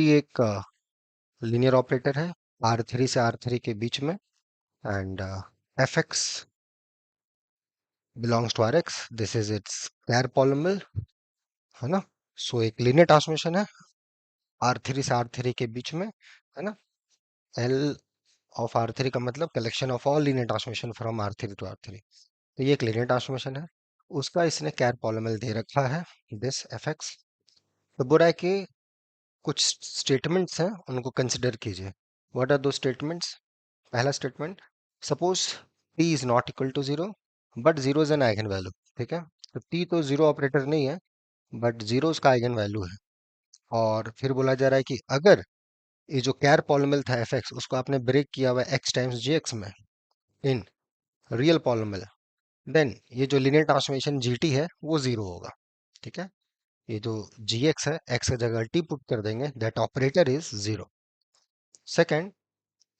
T एक linear operator है R3 से R3 के बीच में, and F X belongs to Rx, this is its square polynomial, है ना। सो एक लीनियर ट्रांसमिशन है R3 से R3 के बीच में, है ना। L ऑफ R3 का मतलब collection of all linear transmission from R3 to R3। तो ये एक लीनियर ट्रांसमिशन है, उसका इसने कैर पॉलिनोमियल दे रखा है, दिस एफ एक्स। तो बोला है कि कुछ स्टेटमेंट्स हैं, उनको कंसिडर कीजिए। व्हाट आर दो स्टेटमेंट्स? पहला statement, suppose t is not equal to zero but zero is an eigenvalue. ठीक है, तो t तो जीरो ऑपरेटर नहीं है, बट जीरो उसका आइगन वैल्यू है। और फिर बोला जा रहा है कि अगर ये जो कैर पॉलिनोमियल था एफ एक्स, उसको आपने ब्रेक किया हुआ एक्स टाइम्स जी एक्स में इन रियल पॉलिनोमियल, देन ये जो लीनियर ट्रांसफॉर्मेशन जी टी है वो जीरो होगा। ठीक है, ये जो जी एक्स है, एक्स की जगह टी पुट कर देंगे, that operator is zero. Second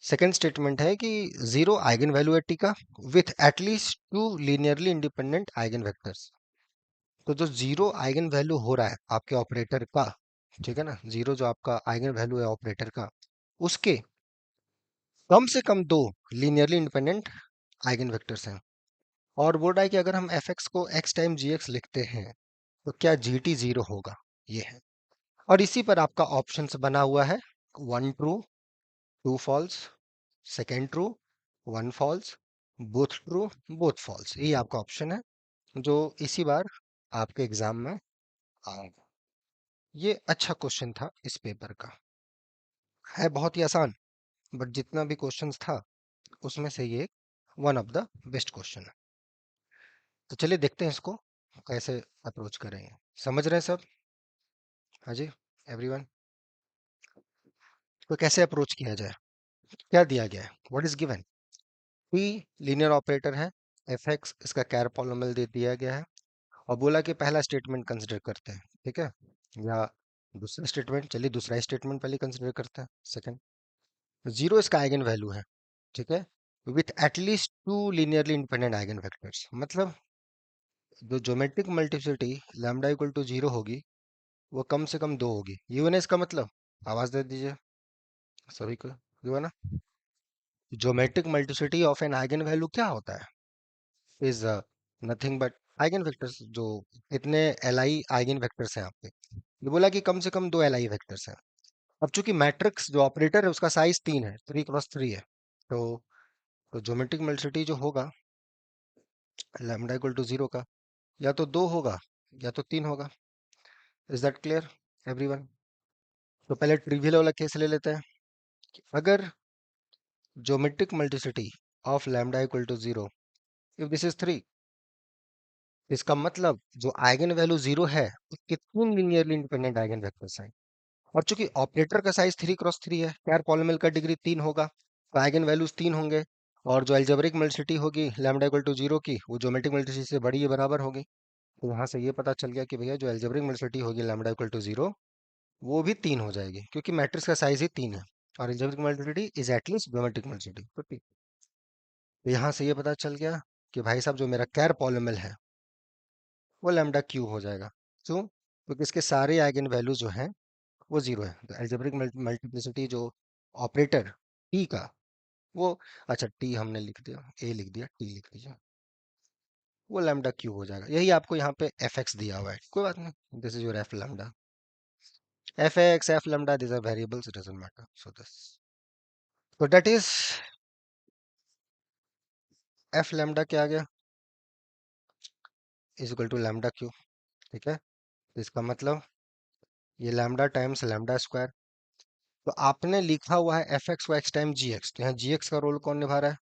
second statement है कि जीरो आइगन वैल्यू है टी का with at least two linearly independent eigen vectors. तो जो जीरो आइगन वैल्यू हो रहा है आपके ऑपरेटर का, ठीक है ना, जीरो जो आपका आइगन वैल्यू है ऑपरेटर का, उसके कम से कम दो लीनियरली इंडिपेंडेंट आइगन वेक्टर्स हैं। और बोल रहा है कि अगर हम एफ एक्स को एक्स टाइम जी एक्स लिखते हैं तो क्या जी टी जीरो होगा, ये है। और इसी पर आपका ऑप्शन बना हुआ है, one true, two false, second true, one false, both true, both false, ये आपका ऑप्शन है जो इसी बार आपके एग्जाम में आएगा। ये अच्छा क्वेश्चन था इस पेपर का, है बहुत ही आसान, बट जितना भी क्वेश्चंस था उसमें से ये one of the best question है। तो चलिए देखते हैं इसको कैसे अप्रोच करेंगे। समझ रहे हैं सब? हाँ जी, एवरीवन। तो कैसे अप्रोच किया जाए? क्या दिया गया है, what is given? P linear operator है, एफ एक्स इसका कैर पॉलिनोमियल दे दिया गया है, और बोला कि पहला स्टेटमेंट कंसिडर करते हैं। ठीक है, या दूसरा स्टेटमेंट, चलिए दूसरा स्टेटमेंट पहले कंसिडर करते हैं। सेकंड, जीरो इसका आइगन वैल्यू है। ठीक है, with at least two linearly independent eigenvectors, मतलब जो geometric multiplicity lambda equal to zero होगी वो कम से कम दो होगी। ये हुआ ना इसका मतलब? आवाज दे दीजिए सभी को, ये हुआ ना? Geometric multiplicity of an eigen value क्या होता है? Is nothing but eigen vectors. जो इतने एल आई आइगन वेक्टर्स हैं आपके, ये बोला कि कम से कम दो एल आई वेक्टर्स हैं। अब चूंकि मैट्रिक्स जो ऑपरेटर है उसका साइज तीन है, 3 क्रॉस 3 है, तो ज्योमेट्रिक मल्टीप्लिसिटी जो होगा लैम्डा इक्वल टू जीरो का, या तो दो होगा या तो तीन होगा। Is that clear everyone? तो पहले ट्रिवियल वाला केस ले लेते हैं कि अगर geometric multiplicity of lambda equal to zero, if this is three, इसका मतलब जो आइगन वैल्यू जीरो है उसके तीन लीनियरली इंडिपेंडेंट आइगन वेक्टर्स हैं। और चूंकि ऑपरेटर का साइज 3 क्रॉस 3 है, कैर पॉलिनोमियल का डिग्री तीन होगा, तो आइगन वैल्यूज तीन होंगे। और जो अलजेब्रिक मल्टीप्लिसिटी होगी लैम्डा इक्वल टू जीरो की, वो ज्योमेट्रिक मल्टीप्लिसिटी से बड़ी या बराबर होगी। तो यहाँ से ये पता चल गया कि भैया जो अलजेब्रिक मल्टीप्लिसिटी होगी लैम्डा इक्वल टू जीरो, वो भी तीन हो जाएगी, क्योंकि मैट्रिक्स का साइज ही तीन है। और algebraic multiplicity is at least geometric multiplicity, तो तीन। तो यहाँ से ये पता चल गया कि भाई साहब जो मेरा कैर पॉलिनोमियल है वो लैम्डा क्यू हो जाएगा। क्यों? क्योंकि इसके सारे आइगन वैल्यू जो हैं वो जीरो है। तो अलजेब्रिक मल्टीप्लिसिटी जो ऑपरेटर टी का, वो, अच्छा टी हमने लिख दिया, ए लिख दिया, टी लिख दीजिए, वो लैम्डा क्यू हो जाएगा। यही आपको यहाँ पे एफ एक्स दिया हुआ है, कोई बात नहीं, this is your F lambda. F X, F lambda, this are variables, it doesn't matter, so this, so that is F lambda क्या आ गया, is equal to lambda Q. ठीक है, तो इसका मतलब ये लैम्डा टाइम्स लैम्डा स्क्वायर। तो आपने लिखा हुआ है एफ एक्स को एक्स टाइम जी एक्स, तो यहाँ जी एक्स का रोल कौन निभा रहा है?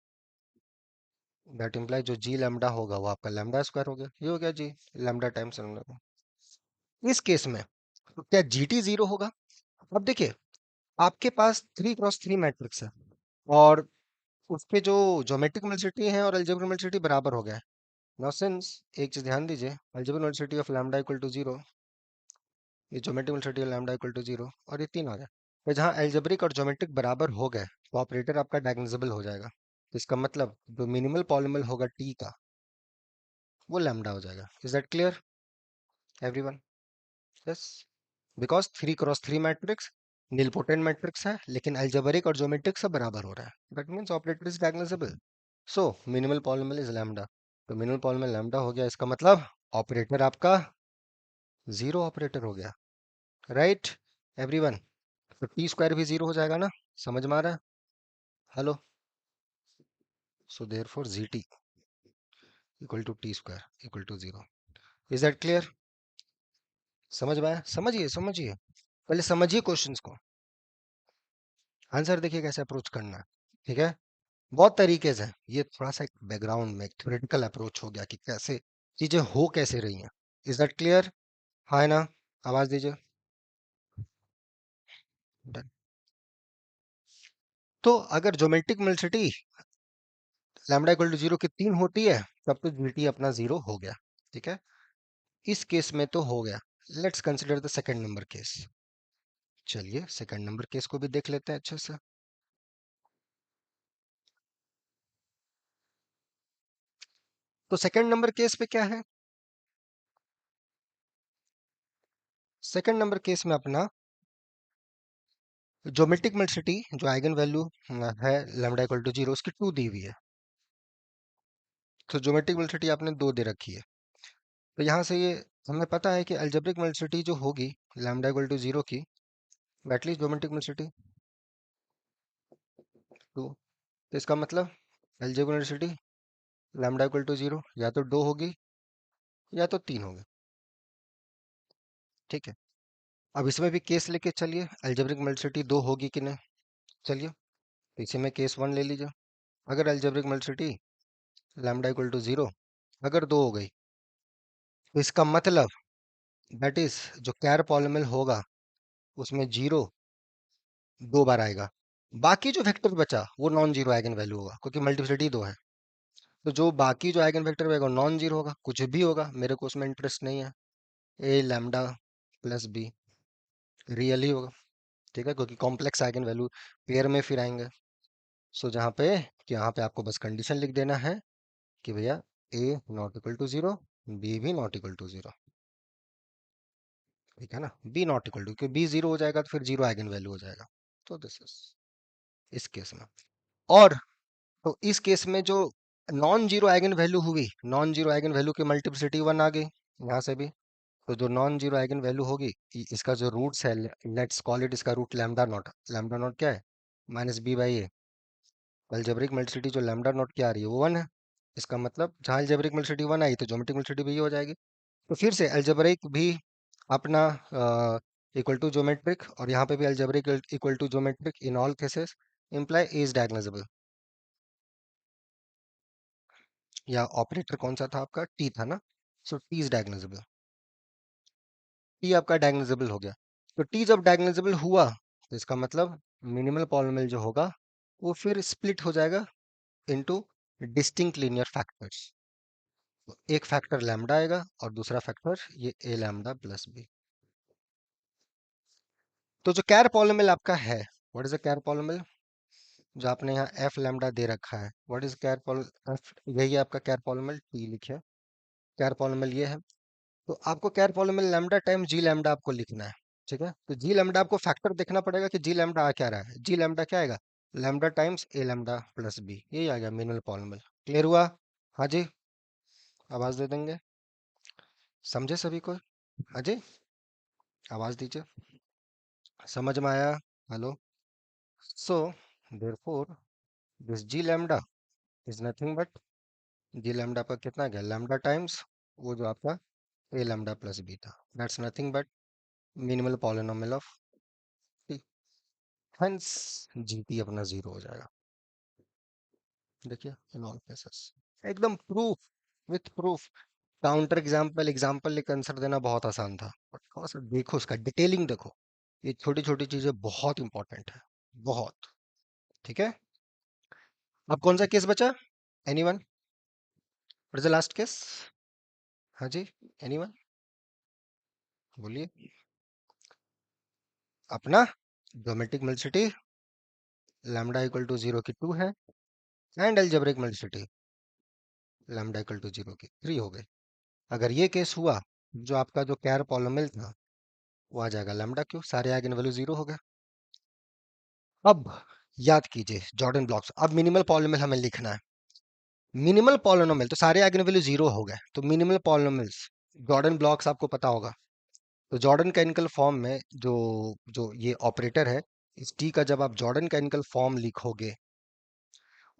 दैट इम्प्लाई जो जी लैम्डा होगा वो आपका लैम्डा स्क्वायर हो गया, ये हो गया जी लैम्डा टाइम्स लैम्डा। इस केस में तो क्या जी टी जीरो होगा? अब देखिए, आपके पास 3 क्रॉस 3 मैट्रिक्स है, और उसके जो ज्योमेट्रिक मल्टीप्लिसिटी है और अलजेब्रिक मल्टीप्लिसिटी बराबर हो गया है। नाउ सिंस, एक चीज ध्यान दीजिए, algebraic multiplicity of lambda equal to zero, ये geometric multiplicity of lambda equal to zero, और ये तीन आ गया। तो जहाँ अलजेब्रिक और ज्योमेट्रिक बराबर हो गए तो ऑपरेटर आपका डायगोनलाइजेबल हो जाएगा। तो इसका मतलब जो मिनिमल पॉलिनोमियल होगा टी का, वो लैम्डा हो जाएगा। Is that clear everyone? Yes, because 3 cross 3 matrix, nilpotent matrix है लेकिन अलजेब्रिक और ज्योमेट्रिक सब बराबर हो रहा है, that means operator is diagonalisable. So minimal polynomial is lambda. तो मिनिमल पॉलिनॉमियल लैम्डा हो गया, इसका मतलब ऑपरेटर आपका जीरो ऑपरेटर हो गया, राइट एवरीवन। तो टी स्क्वायर भी जीरो हो जाएगा ना, समझ में आ रहा है? Hello. So therefore G T equal to T square equal to zero. Is that clear? समझ में आया? समझिए समझिए, पहले समझिए क्वेश्चंस को, आंसर देखिए कैसे अप्रोच करना है। ठीक है, बहुत तरीके से। ये थोड़ा सा एक बैकग्राउंड में थ्योरेटिकल अप्रोच हो गया कि कैसे चीजें हो कैसे रही हैं। Is that clear? हाँ है ना? आवाज दीजिए। Done. तो अगर geometric multiplicity lambda equal to zero की 3 होती है तब तो जीटी अपना जीरो हो गया। ठीक है, इस केस में तो हो गया। Let's consider the second number case. चलिए सेकंड नंबर केस को भी देख लेते हैं अच्छे से। तो सेकंड नंबर केस पे क्या है? सेकंड नंबर केस में अपना ज्योमेट्रिक मिल्सिटी जो आइगन वैल्यू है लैम्डा इक्वल टू जीरो उसकी 2 दी हुई है। तो ज्योमेट्रिक मिल्सिटी आपने 2 दे रखी है। तो यहाँ से ये हमें पता है कि अलजेब्रिक मिल्सिटी जो होगी लैम्डा इक्वल टू जीरो की, एटलीस्ट ज्योमेट्रिक मिल्सिटी 2। तो इसका मतलब algebraic multiplicity lambda equal to zero या तो 2 होगी या तो 3 होगी। ठीक है, अब इसमें भी केस लेके चलिए, अलजेब्रिक मिल्सिटी 2 होगी कि नहीं। चलिए, तो इसी में केस 1 ले लीजिए। अगर algebraic multiplicity lambda equal to zero अगर 2 हो गई, तो इसका मतलब दैट इज जो कैर पॉलिनॉमियल होगा उसमें जीरो 2 बार आएगा। बाकी जो वेक्टर बचा वो नॉन जीरो आइगन वैल्यू होगा क्योंकि मल्टीप्लिसिटी 2 है। तो जो बाकी जो आइगन वेक्टर होगा नॉन जीरो होगा, कुछ भी होगा, मेरे को उसमें इंटरेस्ट नहीं है। ए लैम्डा प्लस बी रियल ही होगा। ठीक है, क्योंकि कॉम्प्लेक्स आइगन वैल्यू पेयर में फिर आएंगे। सो जहाँ पे कि यहाँ पे आपको बस कंडीशन लिख देना है कि भैया A not equal to zero, B भी नॉट इक्वल टू जीरो। ठीक है ना, बी नॉट इक्वल टू, क्योंकि बी जीरो हो जाएगा तो फिर जीरो आइगन वैल्यू हो जाएगा। तो दिस इज इस केस में। और तो इस केस में जो नॉन जीरो आइगन वैल्यू हुई, नॉन जीरो आइगन वैल्यू की मल्टीप्लिसिटी 1 आ गई यहाँ से भी। तो जो नॉन जीरो आइगन वैल्यू होगी इसका जो रूट्स है, लेट्स कॉल इट, इसका root lambda naught. Lambda naught क्या है? Minus B by A. Algebraic multiplicity जो लैम्डा नॉट क्या आ रही है वो 1 है। इसका मतलब जहाँ अलजेब्रिक मल्टीप्लिसिटी 1 आई तो ज्योमेट्रिक मल्टीप्लिसिटी भी ये हो जाएगी। तो फिर से अलजेब्रिक भी अपना इक्वल टू ज्योमेट्रिक, और यहाँ पे भी algebraic equal to geometric in all cases imply is diagonalisable. या ऑपरेटर कौन सा था आपका? टी था ना। So T is diagonalisable. T आपका डायगोनलाइजेबल हो गया। तो टी जब डायगोनलाइजेबल हुआ तो इसका मतलब मिनिमल पॉलिनॉमियल जो होगा वो फिर स्प्लिट हो जाएगा इनटू डिस्टिंक्ट लीनियर फैक्टर्स। एक फैक्टर लैम्डा आएगा और दूसरा फैक्टर ये ए लैम्डा प्लस बी। तो जो कैर पॉलिनॉमियल आपका है, what is the char polynomial जो आपने यहाँ एफ लैम्डा दे रखा है? What is char pol F? यही है आपका कैर पॉलिनॉमियल, टी लिखे। कैर पॉलिनॉमियल ये है। तो आपको कैर polynomial lambda time G lambda आपको लिखना है। ठीक है, तो जी लैम्डा आपको फैक्टर देखना पड़ेगा कि जी लैम्डा आ क्या रहा है। जी लैम्डा क्या आएगा? लैम्डा टाइम्स ए लैम्डा प्लस बी, यही आ गया मिनिमल पॉलिनॉमियल। क्लियर हुआ? हाँ जी, आवाज दे देंगे। समझे सभी को? हाँ जी, आवाज दीजिए। समझ में आया? Hello. So therefore this G lambda is nothing but, G lambda आपका कितना आ गया? लैम्डा टाइम्स वो जो आपका ए लैम्डा प्लस बी था, that's nothing but minimal polynomial of T. Hence GT अपना जीरो हो जाएगा। देखिए इन ऑल केसेस एकदम proof, with proof. Counter example example लेकर आंसर देना बहुत आसान था, बट थोड़ा सा देखो उसका डिटेलिंग देखो। ये छोटी छोटी चीजें बहुत इंपॉर्टेंट है, बहुत। ठीक है, अब कौन सा केस बचा? Anyone? What is the last case? हाँ जी, एनीवन बोलिए। अपना geometric multiplicity lambda equal to zero की 2 है, and algebraic multiplicity lambda equal to zero की 3 हो गई। अगर ये केस हुआ, जो आपका जो कैर पॉलिनॉमियल था वो आ जाएगा लैम्डा क्यों, सारे आइगन वैल्यू जीरो हो गए। अब याद कीजिए जॉर्डन ब्लॉक्स, अब मिनिमल पॉलिनोमियल हमें लिखना है। मिनिमल पॉलिनोमियल तो सारे आइगन वैल्यू जीरो हो गए, तो मिनिमल पॉलिनोमियल्स जॉर्डन ब्लॉक्स आपको पता होगा। तो जॉर्डन कैनिकल फॉर्म में जो जो ये ऑपरेटर है, इस टी का जब आप जॉर्डन कैनिकल फॉर्म लिखोगे,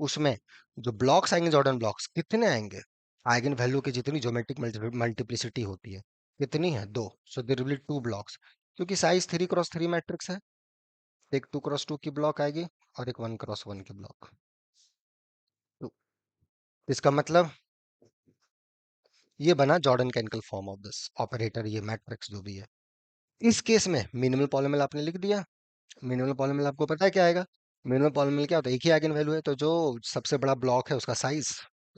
उसमें जो ब्लॉक्स आएंगे जॉर्डन ब्लॉक्स कितने आएंगे, आइगन वैल्यू की जितनी ज्योमेट्रिक मल्टीप्लिसिटी होती है कितनी है, दो। So there will be two blocks, क्योंकि साइज 3x3 मैट्रिक्स है। एक 2x2 की ब्लॉक आएगी और एक 1x1 की ब्लॉक। तो इसका मतलब ये बना Jordan canonical form of this operator, ये मैट्रिक्स जो भी है। इस केस में मिनिमल पॉलिनोमियल आपने लिख दिया। मिनिमल पॉलिनोमियल आपको पता है क्या आएगा? मिनिमल पॉलिनोमियल क्या होता है, एक ही आइगन वैल्यू है तो जो सबसे बड़ा ब्लॉक है उसका size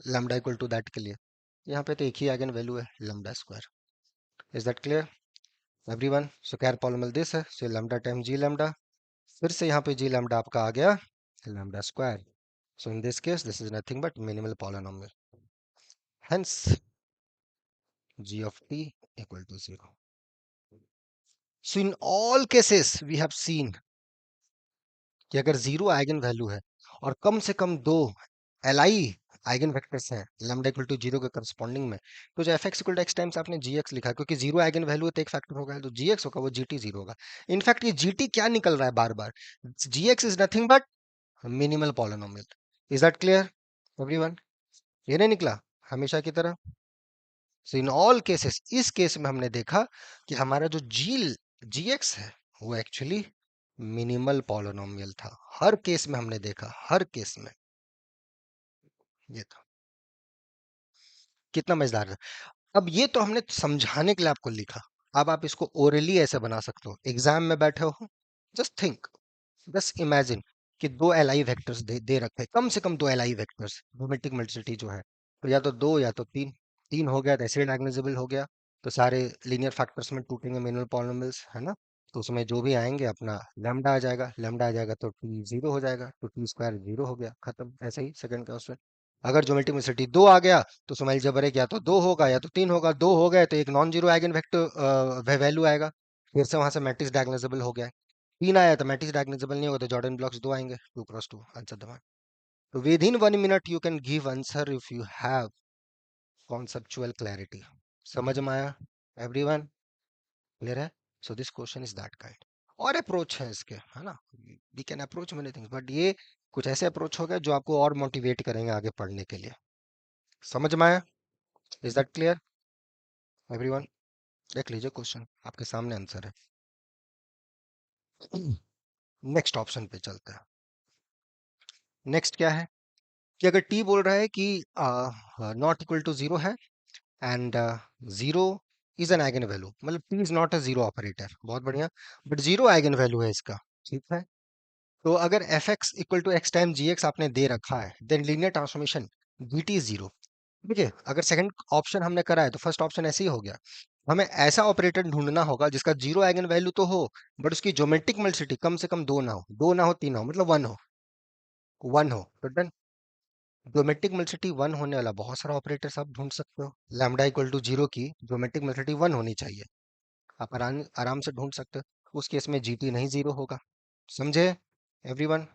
lambda equal to that के लिए, यहाँ पे तो एक ही आइगन वैल्यू है lambda square. Is that clear everyone? So char polynomial this है, so lambda time G lambda, फिर से यहाँ पे जी लैम्डा आपका आ गया lambda square. So in this case this is nothing but minimal polynomial, hence g of t equal to 0. So in all cases we have seen कि अगर zero eigen value है और कम से कम दो एलआई आइगन वेक्टर्स हैं lambda equal to zero के corresponding में, तो जो F X equal to X times आपने जी एक्स लिखा, क्योंकि जीरो आइगन वैल्यू है तो एक फैक्टर होगा, तो जी एक्स होगा वो जी टी जीरो होगा। इनफैक्ट ये जी टी क्या निकल रहा है बार बार, G X is nothing but minimal polynomial. Is that clear everyone? ये नहीं निकला हमेशा की तरह। सो इन ऑल केसेस, इस केस में हमने देखा कि हमारा जो जी एक्स है वो एक्चुअली मिनिमल पॉलिनोमियल था। हर केस में हमने देखा, हर केस में ये था। कितना मजेदार है। अब ये तो हमने समझाने के लिए आपको लिखा, अब आप इसको ओरली ऐसे बना सकते हो, एग्जाम में बैठे हो, जस्ट थिंक, बस इमेजिन कि दो एलआई वेक्टर्स दे रखे हैं, कम से कम दो एलआई वेक्टर्स, ज्योमेट्रिक मल्टीप्लिसिटी जो है, तो या तो दो या तो तीन। तीन हो गया तो ऐसे डायगोनलाइजेबल हो गया, तो सारे लीनियर फैक्टर्स में टूटेंगे मिनिमल पॉलिनोमियल्स, है ना? तो उसमें जो भी आएंगे अपना लैम्डा आ जाएगा, लैम्डा आ जाएगा तो टी जीरो हो जाएगा, तो टी स्क्वायर जीरो हो गया, खत्म। ऐसे ही सेकंड क्वेश्चन। अगर ज्योमेट्रिक मल्टीप्लिसिटी दो आ गया तो उसमें अलजेब्रिक या तो दो होगा या तो तीन होगा, दो हो गए तो एक non zero eigen vector value आएगा, फिर से वहां से मैट्रिक्स डायगोनलाइजेबल हो गया। तीन आया तो मैट्रिक्स डायगोनलाइजेबल नहीं होगा तो जॉर्डन ब्लॉक्स दो आएंगे, 2x2 आंसर दबा। तो within 1 minute you can give answer if you have conceptual clarity. समझ में आया एवरीवन? क्लियर है? So this question is that kind. और अप्रोच है इसके, है ना? We can approach many things, but ये कुछ ऐसे अप्रोच हो गए जो आपको और मोटिवेट करेंगे आगे पढ़ने के लिए। समझ में आया? Is that clear everyone? देख लीजिए क्वेश्चन आपके सामने आंसर है। नेक्स्ट ऑप्शन पे चलते हैं। नेक्स्ट क्या है कि अगर टी बोल रहा है कि नॉट इक्वल टू जीरो है and zero is an eigenvalue, मतलब T is not a zero operator, बहुत बढ़िया, बट जीरो आइगन वैल्यू है इसका, ठीक है? तो अगर F X equal to X time G X आपने दे रखा है, then linear transformation D T is zero. देखिए अगर सेकंड ऑप्शन हमने करा है तो फर्स्ट ऑप्शन ऐसे ही हो गया। हमें ऐसा ऑपरेटर ढूंढना होगा जिसका जीरो आइगन वैल्यू तो हो, बट उसकी ज्योमेट्रिक मल्टीप्लिसिटी कम से कम दो ना हो, दो ना हो तीन ना हो, मतलब वन हो, वन हो तो डन। ज्योमेट्रिक मल्टीप्लिसिटी वन होने वाला बहुत सारा ऑपरेटर्स आप ढूंढ सकते हो, लैम्डा इक्वल टू जीरो की ज्योमेट्रिक मल्टीप्लिसिटी वन होनी चाहिए, आप आराम आराम से ढूंढ सकते हो। उस केस में जीटी नहीं जीरो होगा। समझे everyone?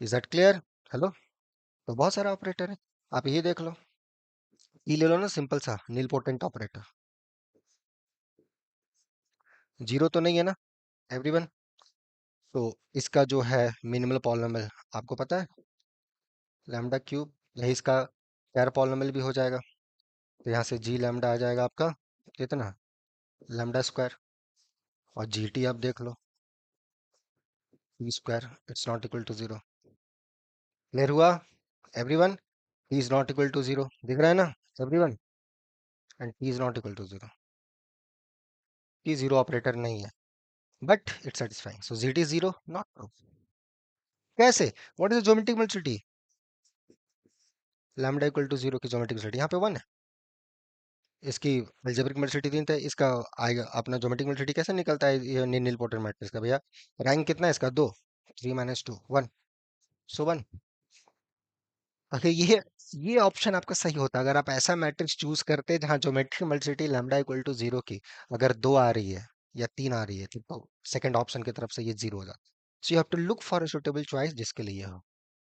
Is that clear? Hello? तो बहुत सारा ऑपरेटर है, आप ये देख लो, ये ले लो ना, सिंपल सा नील पोटेंट ऑपरेटर, जीरो तो नहीं है ना एवरीवन? तो इसका जो है मिनिमल पॉलिनोमियल आपको पता है, लैम्डा क्यूब, यही इसका पैर पॉलिनोमियल भी हो जाएगा। तो यहाँ से जी लैम्डा आ जाएगा आपका कितना, लैम्डा स्क्वायर, और जी टी आप देख लो, T square, it's not equal to zero. Clear हुआ everyone? T is not equal to zero, दिख रहा है ना everyone? And T is not equal to zero, T zero operator नहीं है, but it's satisfying, so G T zero not true. कैसे? What is geometric multiplicity, lambda equal to zero की geometric multiplicity यहाँ पे वन है, इसकी algebraic multiplicity तीन था, इसका आएगा अपना ज्योमेट्रिक मल्टीप्लिसिटी कैसे निकलता है ये नील पोर्टर मैट्रिक्स का भैया? रैंक कितना है इसका, दो, three minus two one, so one. अगर ये ऑप्शन आपका सही होता अगर आप ऐसा मैट्रिक्स चूज करते जहां geometric multiplicity lambda equal to zero की अगर दो आ रही है या तीन आ रही है, तो सेकंड ऑप्शन की तरफ से ये जीरो हो जाता। So you have to look for a suitable choice जिसके लिए हो।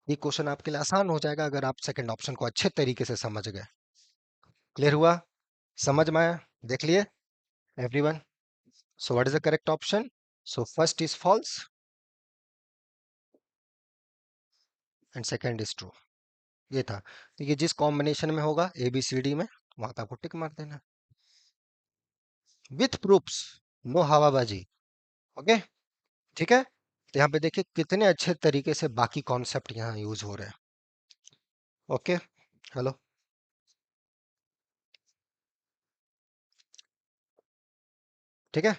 ये क्वेश्चन आपके लिए आसान हो जाएगा अगर आप सेकंड ऑप्शन को अच्छे तरीके से समझ गए। क्लियर हुआ? समझ में आया? देख लिए everyone? So what is the correct option? So first is false and second is true. ये था। तो ये जिस कॉम्बिनेशन में होगा ए बी सी डी में, वहां पे आपको टिक मार देना विथ प्रूफ्स, नो हवाबाजी। ओके, ठीक है। तो यहाँ पे देखिए कितने अच्छे तरीके से बाकी कॉन्सेप्ट यहाँ यूज हो रहे हैं। ओके, हेलो, ठीक है।